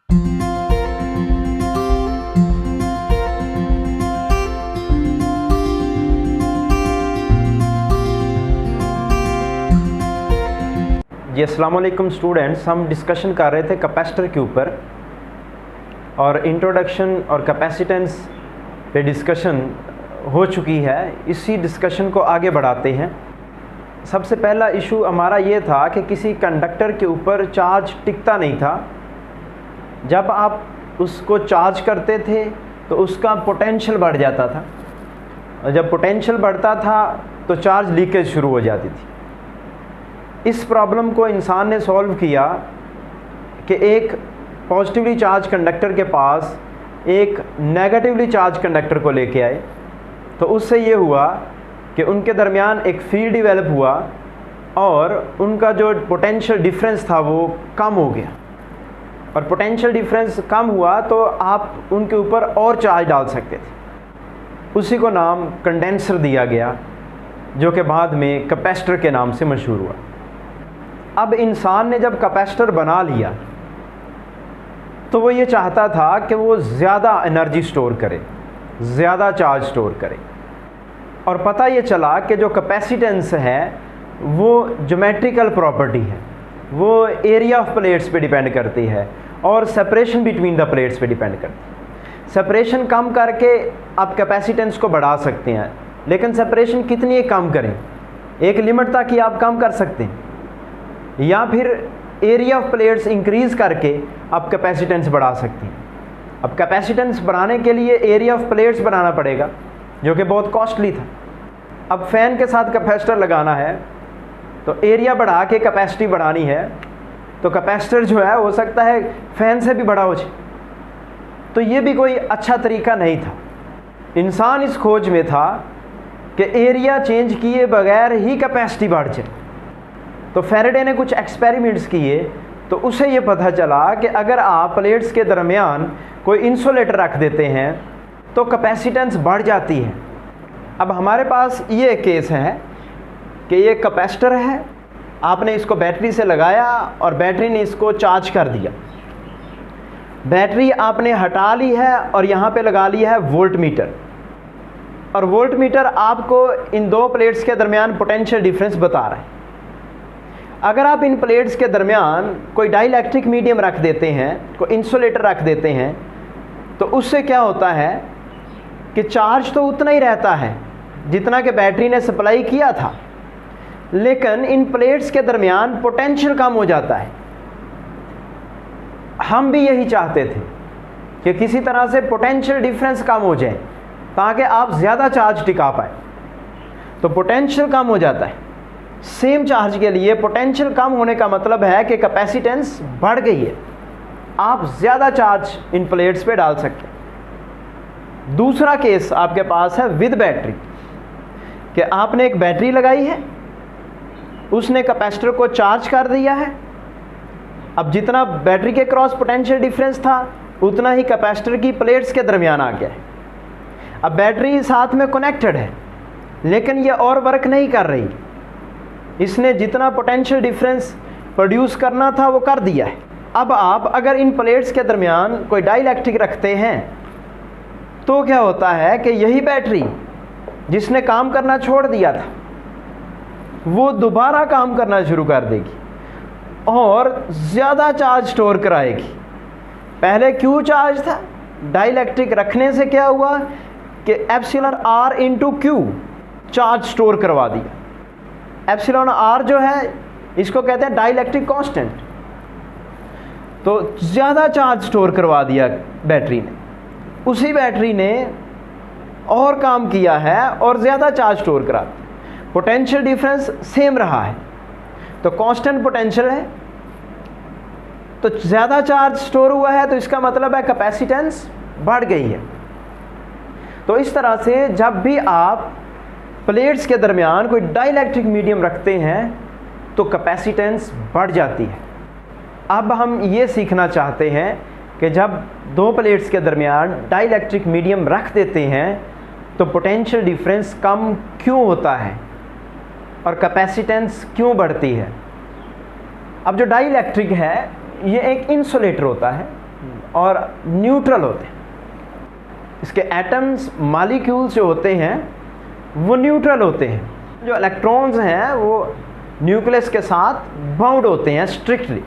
जी अस्सलाम वालेकुम स्टूडेंट्स, हम डिस्कशन कर रहे थे कैपेसिटर के ऊपर और इंट्रोडक्शन और कैपेसिटेंस पे डिस्कशन हो चुकी है। इसी डिस्कशन को आगे बढ़ाते हैं। सबसे पहला इशू हमारा ये था कि किसी कंडक्टर के ऊपर चार्ज टिकता नहीं था। जब आप उसको चार्ज करते थे तो उसका पोटेंशियल बढ़ जाता था और जब पोटेंशियल बढ़ता था तो चार्ज लीकेज शुरू हो जाती थी। इस प्रॉब्लम को इंसान ने सॉल्व किया कि एक पॉजिटिवली चार्ज कंडक्टर के पास एक नेगेटिवली चार्ज कंडक्टर को लेके आए, तो उससे ये हुआ कि उनके दरमियान एक फील्ड डेवलप हुआ और उनका जो पोटेंशियल डिफरेंस था वो कम हो गया। और पोटेंशियल डिफरेंस कम हुआ तो आप उनके ऊपर और चार्ज डाल सकते थे। उसी को नाम कंडेंसर दिया गया, जो कि बाद में कैपेसिटर के नाम से मशहूर हुआ। अब इंसान ने जब कैपेसिटर बना लिया तो वो ये चाहता था कि वो ज़्यादा एनर्जी स्टोर करे, ज़्यादा चार्ज स्टोर करे। और पता ये चला कि जो कैपेसिटेंस है वो ज्योमेट्रिकल प्रॉपर्टी है, वो एरिया ऑफ प्लेट्स पे डिपेंड करती है और सेपरेशन बिटवीन द प्लेट्स पे डिपेंड करती है। सेपरेशन कम करके आप कैपेसिटेंस को बढ़ा सकते हैं, लेकिन सेपरेशन कितनी कम करें? एक लिमिट तक ही आप कम कर सकते हैं, या फिर एरिया ऑफ प्लेट्स इंक्रीज़ करके आप कैपेसिटेंस बढ़ा सकते हैं। अब कैपेसिटेंस बढ़ाने के लिए एरिया ऑफ प्लेट्स बनाना पड़ेगा, जो कि बहुत कॉस्टली था। अब फ़ैन के साथ कैपेसिटर लगाना है तो एरिया बढ़ा के कैपेसिटी बढ़ानी है, तो कैपेसिटर जो है हो सकता है फ़ैन से भी बड़ा हो जाए। तो ये भी कोई अच्छा तरीका नहीं था। इंसान इस खोज में था कि एरिया चेंज किए बगैर ही कैपेसिटी बढ़ जाए। तो फैराडे ने कुछ एक्सपेरिमेंट्स किए तो उसे ये पता चला कि अगर आप प्लेट्स के दरमियान कोई इंसुलेटर रख देते हैं तो कैपेसिटेंस बढ़ जाती है। अब हमारे पास ये केस है कि ये कैपेसिटर है, आपने इसको बैटरी से लगाया और बैटरी ने इसको चार्ज कर दिया। बैटरी आपने हटा ली है और यहाँ पे लगा लिया है वोल्ट मीटर, और वोल्ट मीटर आपको इन दो प्लेट्स के दरमियान पोटेंशियल डिफरेंस बता रहा है। अगर आप इन प्लेट्स के दरमियान कोई डाइलेक्ट्रिक मीडियम रख देते हैं, कोई इंसुलेटर रख देते हैं, तो उससे क्या होता है कि चार्ज तो उतना ही रहता है जितना कि बैटरी ने सप्लाई किया था, लेकिन इन प्लेट्स के दरमियान पोटेंशियल कम हो जाता है। हम भी यही चाहते थे कि किसी तरह से पोटेंशियल डिफरेंस कम हो जाए ताकि आप ज़्यादा चार्ज टिका पाए। तो पोटेंशियल कम हो जाता है। सेम चार्ज के लिए पोटेंशियल कम होने का मतलब है कि कैपेसिटेंस बढ़ गई है, आप ज़्यादा चार्ज इन प्लेट्स पे डाल सकते हैं। दूसरा केस आपके पास है विद बैटरी, कि आपने एक बैटरी लगाई है, उसने कैपेसिटर को चार्ज कर दिया है। अब जितना बैटरी के क्रॉस पोटेंशियल डिफरेंस था उतना ही कैपेसिटर की प्लेट्स के दरमियान आ गया है। अब बैटरी साथ में कनेक्टेड है, लेकिन ये और वर्क नहीं कर रही। इसने जितना पोटेंशियल डिफरेंस प्रोड्यूस करना था वो कर दिया है। अब आप अगर इन प्लेट्स के दरमियान कोई डाइलेक्ट्रिक रखते हैं तो क्या होता है कि यही बैटरी जिसने काम करना छोड़ दिया था वो दोबारा काम करना शुरू कर देगी और ज़्यादा चार्ज स्टोर कराएगी। पहले क्यू चार्ज था, डाइलेक्ट्रिक रखने से क्या हुआ कि epsilon r into q charge store करवा दिया। एप्सिलॉन आर जो है इसको कहते हैं डाइलेक्ट्रिक कांस्टेंट, तो ज़्यादा चार्ज स्टोर करवा दिया बैटरी ने। उसी बैटरी ने और काम किया है और ज़्यादा चार्ज स्टोर करा दिया। पोटेंशियल डिफरेंस सेम रहा है, तो कांस्टेंट पोटेंशियल है, तो ज़्यादा चार्ज स्टोर हुआ है, तो इसका मतलब है कैपेसिटेंस बढ़ गई है। तो इस तरह से जब भी आप प्लेट्स के दरमियान कोई डाइलेक्ट्रिक मीडियम रखते हैं तो कैपेसिटेंस बढ़ जाती है। अब हम ये सीखना चाहते हैं कि जब दो प्लेट्स के दरमियान डाइलेक्ट्रिक मीडियम रख देते हैं तो पोटेंशियल डिफरेंस कम क्यों होता है और कैपेसिटेंस क्यों बढ़ती है। अब जो डाइलेक्ट्रिक है ये एक इंसुलेटर होता है, और न्यूट्रल होते हैं। इसके एटम्स मॉलिक्यूल्स जो होते हैं वो न्यूट्रल होते हैं। जो इलेक्ट्रॉन्स हैं वो न्यूक्लियस के साथ बाउंड होते हैं स्ट्रिक्टली,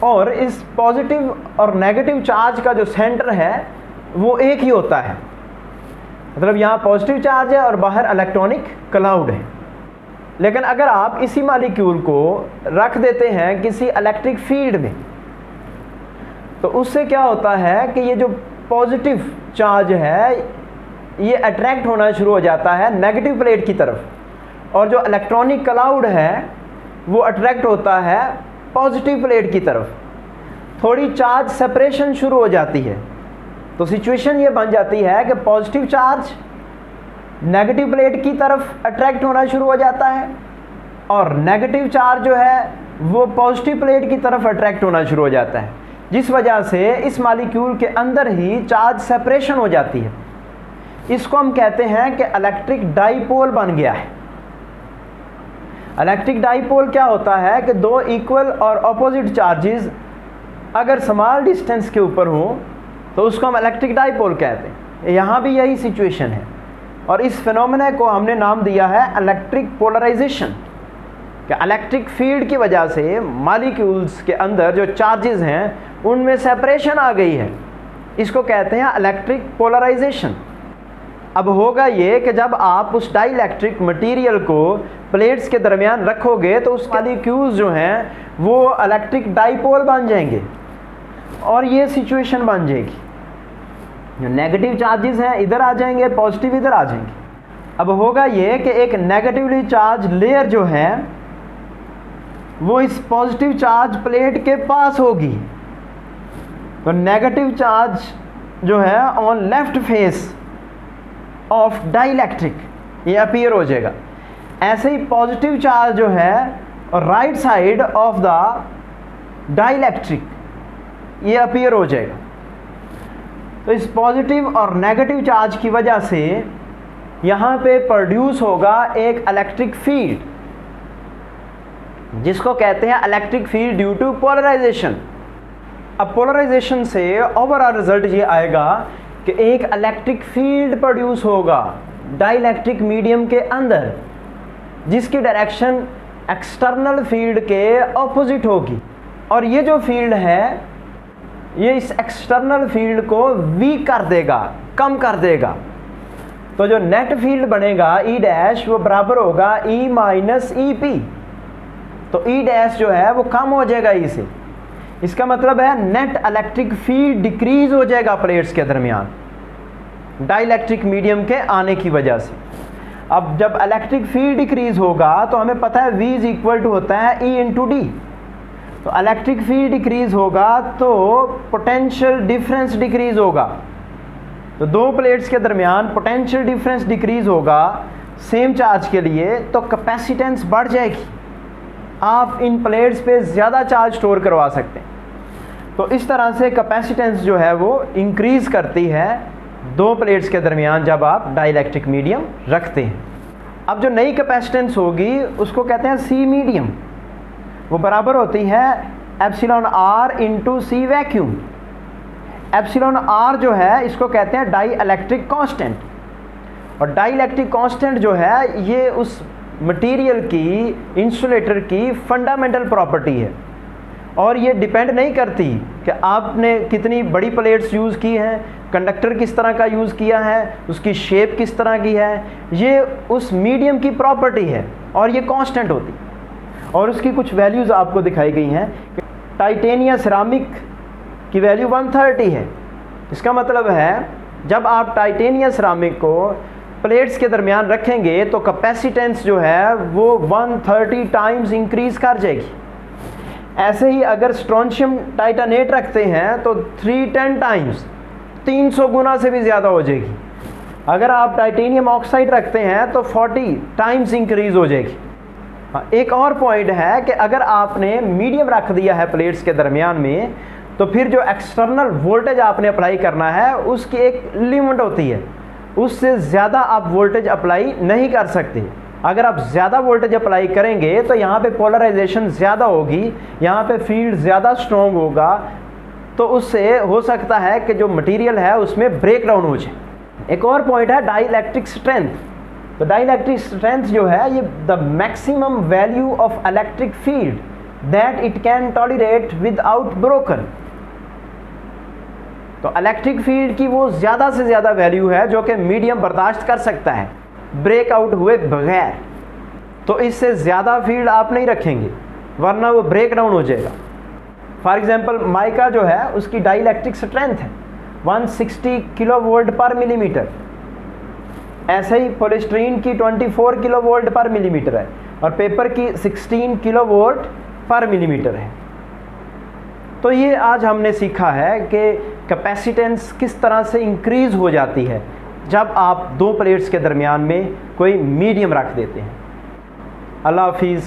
और इस पॉजिटिव और नेगेटिव चार्ज का जो सेंटर है वो एक ही होता है। मतलब यहाँ पॉजिटिव चार्ज है और बाहर इलेक्ट्रॉनिक क्लाउड है। लेकिन अगर आप इसी मॉलिक्यूल को रख देते हैं किसी इलेक्ट्रिक फील्ड में, तो उससे क्या होता है कि ये जो पॉजिटिव चार्ज है ये अट्रैक्ट होना शुरू हो जाता है नेगेटिव प्लेट की तरफ, और जो इलेक्ट्रॉनिक क्लाउड है वो अट्रैक्ट होता है पॉजिटिव प्लेट की तरफ। थोड़ी चार्ज सेपरेशन शुरू हो जाती है, तो सिचुएशन ये बन जाती है कि पॉजिटिव चार्ज नेगेटिव प्लेट की तरफ अट्रैक्ट होना शुरू हो जाता है, और नेगेटिव चार्ज जो है वो पॉजिटिव प्लेट की तरफ अट्रैक्ट होना शुरू हो जाता है, जिस वजह से इस मॉलिक्यूल के अंदर ही चार्ज सेपरेशन हो जाती है। इसको हम कहते हैं कि इलेक्ट्रिक डाइपोल बन गया है। इलेक्ट्रिक डाइपोल क्या होता है कि दो इक्वल और अपोजिट चार्जेस अगर स्मॉल डिस्टेंस के ऊपर हों तो उसको हम इलेक्ट्रिक डाइपोल कहते हैं। यहाँ भी यही सिचुएशन है, और इस फिनोमेना को हमने नाम दिया है इलेक्ट्रिक पोलराइजेशन। कि इलेक्ट्रिक फील्ड की वजह से मॉलिक्यूल्स के अंदर जो चार्जेस हैं उनमें सेपरेशन आ गई है, इसको कहते हैं इलेक्ट्रिक पोलराइजेशन। अब होगा ये कि जब आप उस डाइलेक्ट्रिक मटेरियल को प्लेट्स के दरमियान रखोगे तो उस मॉलिक्यूल्स जो हैं वो इलेक्ट्रिक डाइपोल बन जाएंगे, और ये सिचुएशन बन जाएगी। जो नेगेटिव चार्जेस हैं इधर आ जाएंगे, पॉजिटिव इधर आ जाएंगे। अब होगा ये कि एक नेगेटिवली चार्ज लेयर जो है वो इस पॉजिटिव चार्ज प्लेट के पास होगी, तो नेगेटिव चार्ज जो है on left face of dielectric ये अपीयर हो जाएगा। ऐसे ही पॉजिटिव चार्ज जो है right side of the dielectric ये अपीयर हो जाएगा। तो इस पॉजिटिव और नेगेटिव चार्ज की वजह से यहाँ पे प्रोड्यूस होगा एक इलेक्ट्रिक फील्ड, जिसको कहते हैं electric field due to polarization. अब पोलराइजेशन से ओवरऑल रिजल्ट ये आएगा कि एक इलेक्ट्रिक फील्ड प्रोड्यूस होगा डाइलेक्ट्रिक मीडियम के अंदर, जिसकी डायरेक्शन एक्सटर्नल फील्ड के ऑपोजिट होगी, और ये जो फील्ड है ये इस एक्सटर्नल फील्ड को वीक कर देगा, कम कर देगा। तो जो नेट फील्ड बनेगा E डैश वो बराबर होगा E माइनस EP। तो E डैश जो है वो कम हो जाएगा E से। इसका मतलब है नेट इलेक्ट्रिक फील्ड डिक्रीज हो जाएगा प्लेट्स के दरमियान डाइलेक्ट्रिक मीडियम के आने की वजह से। अब जब इलेक्ट्रिक फील्ड डिक्रीज होगा तो हमें पता है V इज इक्वल टू होता है E इंटू डी। तो इलेक्ट्रिक फील्ड डिक्रीज होगा तो पोटेंशियल डिफरेंस डिक्रीज होगा। तो दो प्लेट्स के दरमियान पोटेंशियल डिफरेंस डिक्रीज होगा सेम चार्ज के लिए, तो कैपेसिटेंस बढ़ जाएगी। आप इन प्लेट्स पे ज़्यादा चार्ज स्टोर करवा सकते हैं। तो इस तरह से कैपेसिटेंस जो है वो इंक्रीज़ करती है दो प्लेट्स के दरमियान जब आप डाइलेक्ट्रिक मीडियम रखते हैं। अब जो नई कैपेसिटेंस होगी उसको कहते हैं C मीडियम। वो बराबर होती है epsilon R into C vacuum. Epsilon R जो है इसको कहते हैं डाई इलेक्ट्रिक कांस्टेंट, और डाई इलेक्ट्रिक कांस्टेंट जो है ये उस मटेरियल की, इंसुलेटर की फंडामेंटल प्रॉपर्टी है, और ये डिपेंड नहीं करती कि आपने कितनी बड़ी प्लेट्स यूज़ की हैं, कंडक्टर किस तरह का यूज़ किया है, उसकी शेप किस तरह की है। ये उस मीडियम की प्रॉपर्टी है और ये कांस्टेंट होती है। और उसकी कुछ वैल्यूज़ आपको दिखाई गई हैं। टाइटेनियम सिरामिक की वैल्यू 130 है। इसका मतलब है जब आप टाइटेनियम सिरामिक को प्लेट्स के दरमियान रखेंगे तो कैपेसिटेंस जो है वो 130 टाइम्स इंक्रीज़ कर जाएगी। ऐसे ही अगर स्ट्रोंशियम टाइटेनेट रखते हैं तो 310 टाइम्स, 300 गुना से भी ज़्यादा हो जाएगी। अगर आप टाइटेनियम ऑक्साइड रखते हैं तो 40 टाइम्स इंक्रीज़ हो जाएगी। एक और पॉइंट है कि अगर आपने मीडियम रख दिया है प्लेट्स के दरमियान में, तो फिर जो एक्सटर्नल वोल्टेज आपने अप्लाई करना है उसकी एक लिमिट होती है, उससे ज़्यादा आप वोल्टेज अप्लाई नहीं कर सकते। अगर आप ज़्यादा वोल्टेज अप्लाई करेंगे तो यहाँ पे पोलराइजेशन ज़्यादा होगी, यहाँ पे फील्ड ज़्यादा स्ट्रॉन्ग होगा, तो उससे हो सकता है कि जो मटेरियल है उसमें ब्रेक डाउन हो जाए। एक और पॉइंट है डाइलेक्ट्रिक स्ट्रेंथ। तो डाइलेक्ट्रिक स्ट्रेंथ जो है ये the maximum value of electric field that it can tolerate without broken. तो इलेक्ट्रिक फील्ड की वो ज़्यादा से ज़्यादा वैल्यू है जो कि मीडियम बर्दाश्त कर सकता है ब्रेकआउट हुए बगैर। तो इससे ज़्यादा फील्ड आप नहीं रखेंगे वरना वो ब्रेक डाउन हो जाएगा। फॉर एग्जांपल माइका जो है उसकी डाइलेक्ट्रिक स्ट्रेंथ है 160 किलो वोल्ट पर मिलीमीटर। ऐसे ही पॉलीस्टीरीन की 24 किलो वोल्ट पर मिलीमीटर है और पेपर की 16 किलो वोल्ट पर मिलीमीटर है। तो ये आज हमने सीखा है कि कैपेसिटेंस किस तरह से इंक्रीज़ हो जाती है जब आप दो प्लेट्स के दरमियान में कोई मीडियम रख देते हैं। अल्लाह हाफिज़।